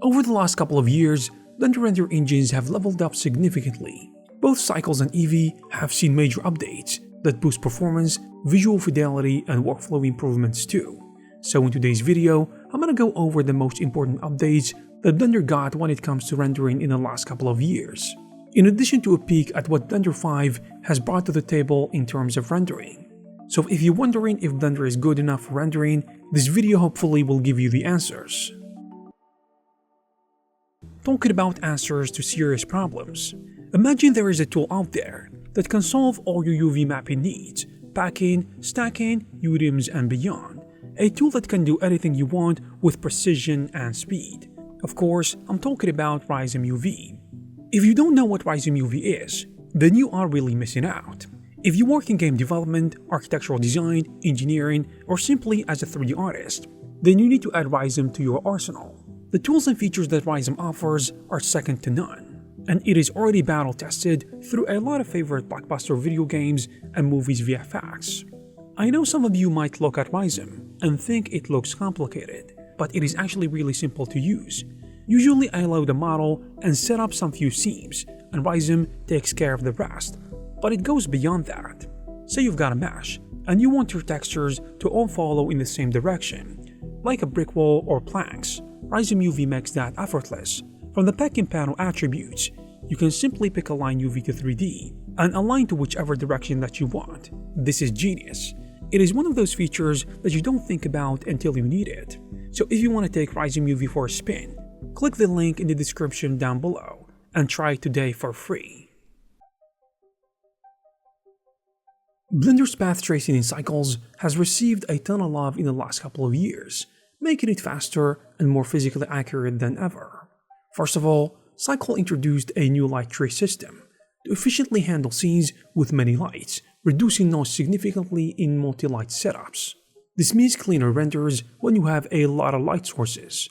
Over the last couple of years, Blender render engines have leveled up significantly. Both Cycles and Eevee have seen major updates that boost performance, visual fidelity, and workflow improvements too. So in today's video, I'm gonna go over the most important updates that Blender got when it comes to rendering in the last couple of years, in addition to a peek at what Blender 5 has brought to the table in terms of rendering. So if you're wondering if Blender is good enough for rendering, this video hopefully will give you the answers. Talking about answers to serious problems, imagine there is a tool out there that can solve all your UV mapping needs, packing, stacking, UDIMs, and beyond. A tool that can do anything you want with precision and speed. Of course, I'm talking about Rhizome UV. If you don't know what Rhizome UV is, then you are really missing out. If you work in game development, architectural design, engineering, or simply as a 3D artist, then you need to add Rhizome to your arsenal. The tools and features that Rhizome offers are second to none, and it is already battle tested through a lot of favorite blockbuster video games and movies VFX. I know some of you might look at Rhizome and think it looks complicated, but it is actually really simple to use. Usually I load a model and set up some few seams, and Rhizome takes care of the rest. But it goes beyond that. Say you've got a mesh, and you want your textures to all follow in the same direction, like a brick wall or planks. Rhizome UV makes that effortless. From the packing panel attributes, you can simply pick Align UV to 3D and align to whichever direction that you want. This is genius. It is one of those features that you don't think about until you need it. So if you want to take Rhizome UV for a spin, click the link in the description down below and try it today for free. Blender's path tracing in Cycles has received a ton of love in the last couple of years, making it faster and more physically accurate than ever. First of all, Cycle introduced a new light trace system to efficiently handle scenes with many lights, reducing noise significantly in multi-light setups. This means cleaner renders when you have a lot of light sources.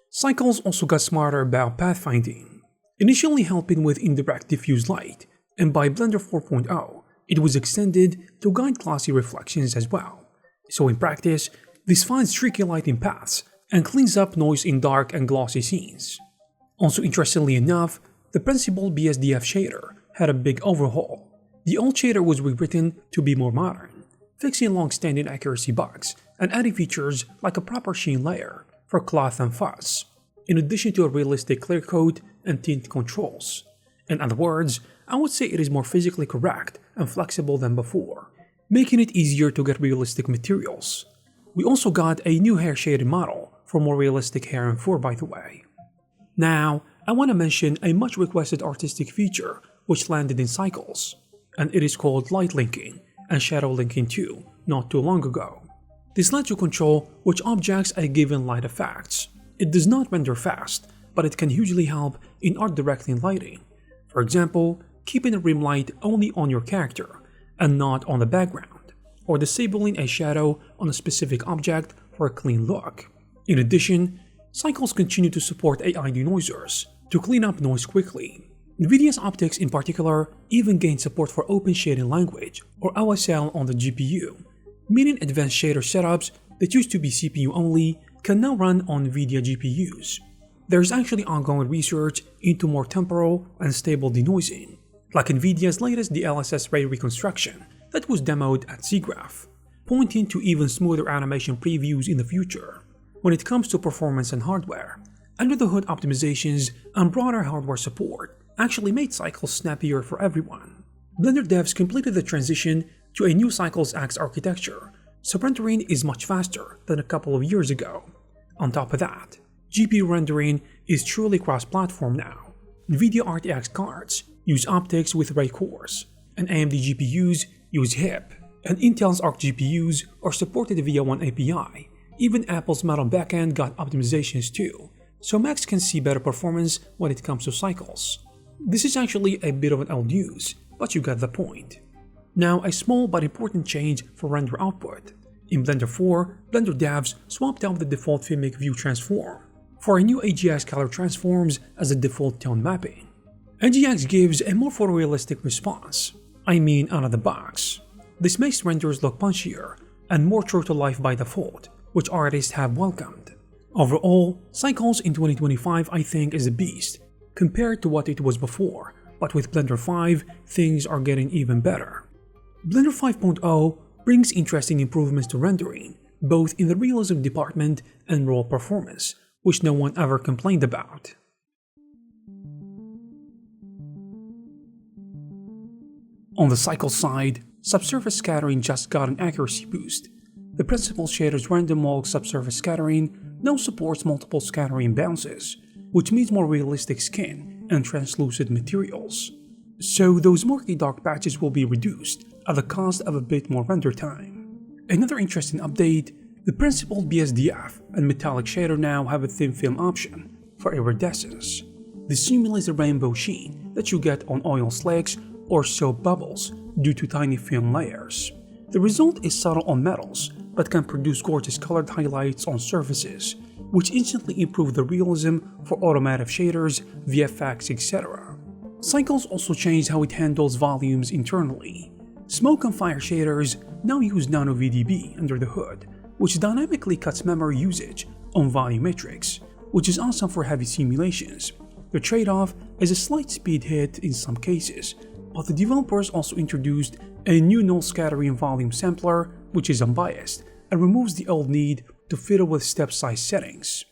Cycles also got smarter about pathfinding, initially helping with indirect diffuse light, and by Blender 4.0, it was extended to guide glossy reflections as well. So in practice, this finds tricky lighting paths and cleans up noise in dark and glossy scenes. Also interestingly enough, the principal BSDF shader had a big overhaul. The old shader was rewritten to be more modern, fixing long-standing accuracy bugs and adding features like a proper sheen layer for cloth and fuzz, in addition to a realistic clear coat and tint controls. In other words, I would say it is more physically correct and flexible than before, making it easier to get realistic materials. We also got a new hair shaded model for more realistic hair and fur, by the way. Now, I want to mention a much requested artistic feature which landed in Cycles, and it is called light linking and shadow linking too, not too long ago. This lets you control which objects a given light affects. It does not render fast, but it can hugely help in art directing lighting. For example, keeping a rim light only on your character and not on the background, or disabling a shadow on a specific object for a clean look. In addition, Cycles continue to support AI denoisers to clean up noise quickly. NVIDIA's optics in particular even gained support for open shading language, or OSL, on the GPU, meaning advanced shader setups that used to be CPU only can now run on NVIDIA GPUs. There is actually ongoing research into more temporal and stable denoising, like NVIDIA's latest DLSS ray reconstruction that was demoed at SIGGRAPH, pointing to even smoother animation previews in the future. When it comes to performance and hardware, under-the-hood optimizations and broader hardware support actually made Cycles snappier for everyone. Blender devs completed the transition to a new Cycles X architecture, so rendering is much faster than a couple of years ago. On top of that, GPU rendering is truly cross-platform now. NVIDIA RTX cards use optics with ray cores, and AMD GPUs use HIP, and Intel's Arc GPUs are supported via one API. Even Apple's Metal backend got optimizations too, so Macs can see better performance when it comes to Cycles. This is actually a bit of an old news, but you get the point. Now, a small but important change for render output. In Blender 4, Blender devs swapped out the default Filmic View transform for a new AGX color transforms as the default tone mapping. AGX gives a more photorealistic response, I mean out of the box. This makes renders look punchier and more true to life by default, which artists have welcomed. Overall, Cycles in 2025 I think is a beast, compared to what it was before, but with Blender 5, things are getting even better. Blender 5.0 brings interesting improvements to rendering, both in the realism department and raw performance, which no one ever complained about. On the Cycles side, subsurface scattering just got an accuracy boost. The principal shader's random walk subsurface scattering now supports multiple scattering bounces, which means more realistic skin and translucent materials. So those murky dark patches will be reduced at the cost of a bit more render time. Another interesting update, the principal BSDF and metallic shader now have a thin film option for iridescence. This simulates the rainbow sheen that you get on oil slicks or soap bubbles due to tiny film layers. The result is subtle on metals, but can produce gorgeous colored highlights on surfaces, which instantly improve the realism for automotive shaders, VFX, etc. Cycles also changed how it handles volumes internally. Smoke and fire shaders now use nano VDB under the hood, which dynamically cuts memory usage on volumetrics, which is awesome for heavy simulations. The trade-off is a slight speed hit in some cases, but the developers also introduced a new null scattering volume sampler, which is unbiased and removes the old need to fiddle with step size settings.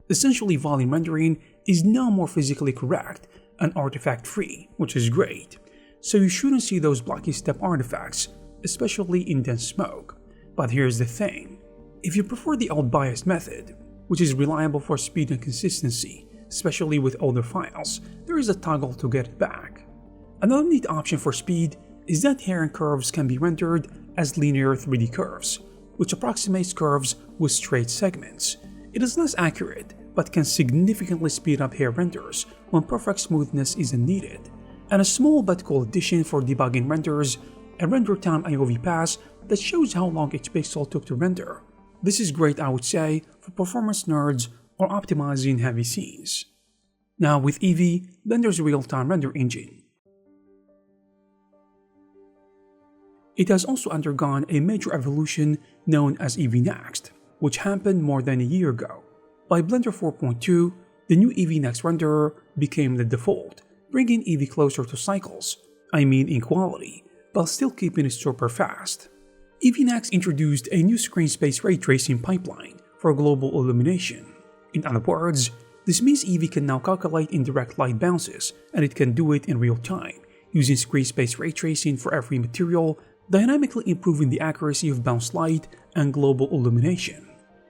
Essentially, volume rendering is now more physically correct and artifact-free, which is great. So you shouldn't see those blocky step artifacts, especially in dense smoke. But here's the thing, if you prefer the old biased method, which is reliable for speed and consistency, especially with older files, there is a toggle to get it back. Another neat option for speed is that hair and curves can be rendered as linear 3D curves, which approximates curves with straight segments. It is less accurate, but can significantly speed up hair renders when perfect smoothness isn't needed. And a small but cool addition for debugging renders, a render time IOV pass that shows how long each pixel took to render. This is great, I would say, for performance nerds or optimizing heavy scenes. Now with Eevee, Blender's real-time render engine. It has also undergone a major evolution known as Eevee Next, which happened more than a year ago. By Blender 4.2, the new Eevee Next renderer became the default, bringing Eevee closer to Cycles, in quality, while still keeping it super fast. Eevee Next introduced a new screen space ray tracing pipeline for global illumination. In other words, this means Eevee can now calculate indirect light bounces, and it can do it in real time, using screen space ray tracing for every material, dynamically improving the accuracy of bounce light and global illumination.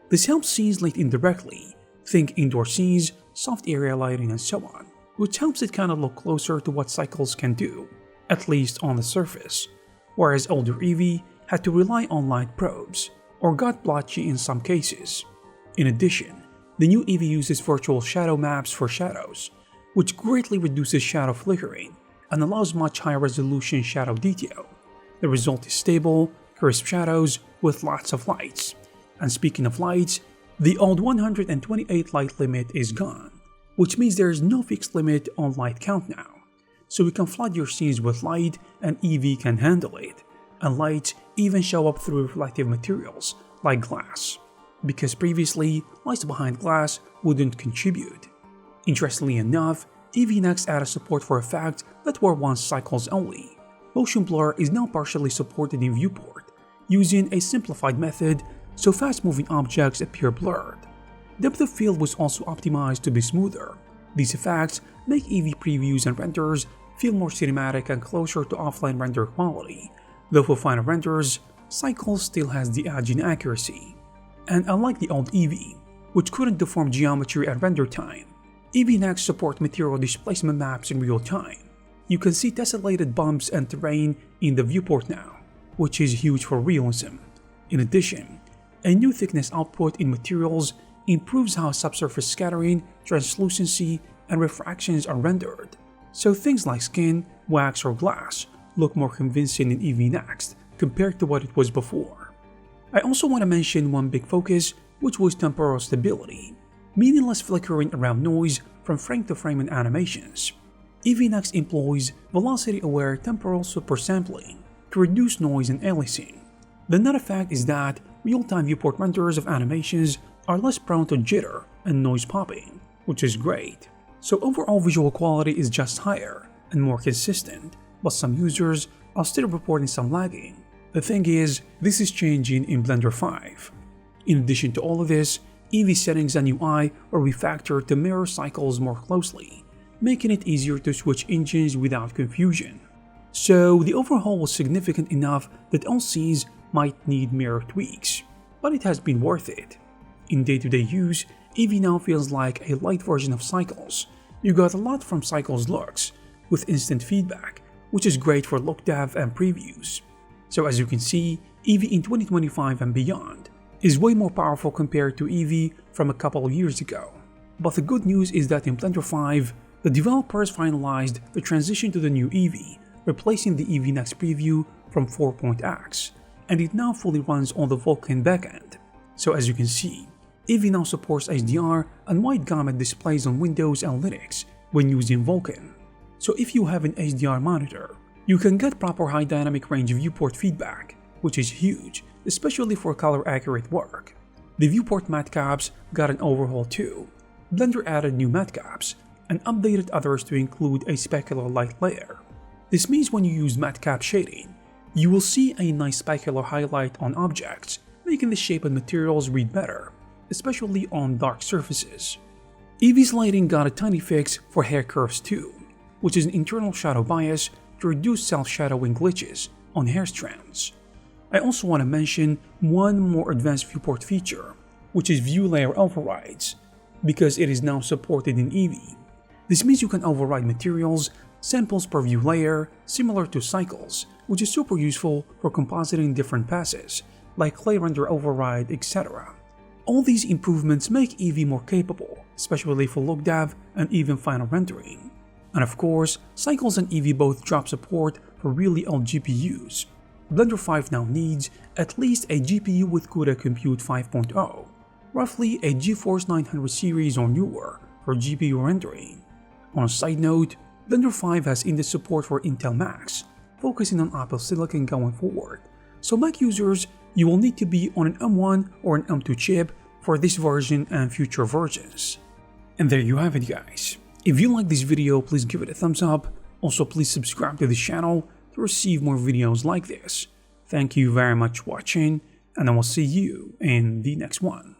This helps scenes light indirectly, think indoor scenes, soft area lighting and so on, which helps it kind of look closer to what Cycles can do, at least on the surface, whereas older Eevee had to rely on light probes, or got blotchy in some cases. In addition, the new Eevee uses virtual shadow maps for shadows, which greatly reduces shadow flickering and allows much higher resolution shadow detail. The result is stable, crisp shadows with lots of lights. And speaking of lights, the old 128 light limit is gone, which means there is no fixed limit on light count now. So you can flood your scenes with light and Eevee can handle it, and lights even show up through reflective materials like glass, because previously lights behind glass wouldn't contribute. Interestingly enough, Eevee Next added support for effects that were once Cycles only. Motion blur is now partially supported in viewport, using a simplified method so fast-moving objects appear blurred. Depth of field was also optimized to be smoother. These effects make Eevee previews and renders feel more cinematic and closer to offline render quality, though for final renders, Cycles still has the edge in accuracy. And unlike the old Eevee, which couldn't deform geometry at render time, Eevee Next supports material displacement maps in real time. You can see tessellated bumps and terrain in the viewport now, which is huge for realism. In addition, a new thickness output in materials improves how subsurface scattering, translucency, and refractions are rendered, so things like skin, wax, or glass look more convincing in Eevee Next compared to what it was before. I also want to mention one big focus, which was temporal stability, meaning less flickering around noise from frame to frame in animations. Eevee Next employs velocity-aware temporal supersampling to reduce noise and aliasing. The net effect is that real-time viewport renders of animations are less prone to jitter and noise popping, which is great. So overall visual quality is just higher and more consistent, but some users are still reporting some lagging. The thing is, this is changing in Blender 5. In addition to all of this, Eevee settings and UI are refactored to mirror Cycles more closely, making it easier to switch engines without confusion. So the overhaul was significant enough that LCs might need mirror tweaks, but it has been worth it. In day-to-day use, Eevee now feels like a light version of Cycles. You got a lot from Cycles looks, with instant feedback, which is great for look dev and previews. So as you can see, Eevee in 2025 and beyond is way more powerful compared to Eevee from a couple of years ago. But the good news is that in Blender 5, the developers finalized the transition to the new Eevee, replacing the Eevee Next preview from 4.x, and it now fully runs on the Vulkan backend. So as you can see, Eevee now supports HDR and wide gamut displays on Windows and Linux when using Vulkan. So if you have an HDR monitor, you can get proper high dynamic range viewport feedback, which is huge, especially for color accurate work. The viewport matte caps got an overhaul too. Blender added new matte caps and updated others to include a specular light layer. This means when you use matte cap shading, you will see a nice specular highlight on objects, making the shape and materials read better, especially on dark surfaces. Eevee's lighting got a tiny fix for hair curves too, which is an internal shadow bias to reduce self-shadowing glitches on hair strands. I also want to mention one more advanced viewport feature, which is view layer overrides, because it is now supported in Eevee. This means you can override materials, samples per view layer, similar to Cycles, which is super useful for compositing different passes, like clay render override, etc. All these improvements make Eevee more capable, especially for look dev and even final rendering. And of course, Cycles and Eevee both drop support for really old GPUs. Blender 5 now needs at least a GPU with CUDA Compute 5.0, roughly a GeForce 900 series or newer for GPU rendering. On a side note, Blender 5 has indie support for Intel Macs, focusing on Apple Silicon going forward, so Mac users, you will need to be on an M1 or an M2 chip for this version and future versions. And there you have it guys. If you like this video, please give it a thumbs up. Also please subscribe to this channel to receive more videos like this. Thank you very much for watching, and I will see you in the next one.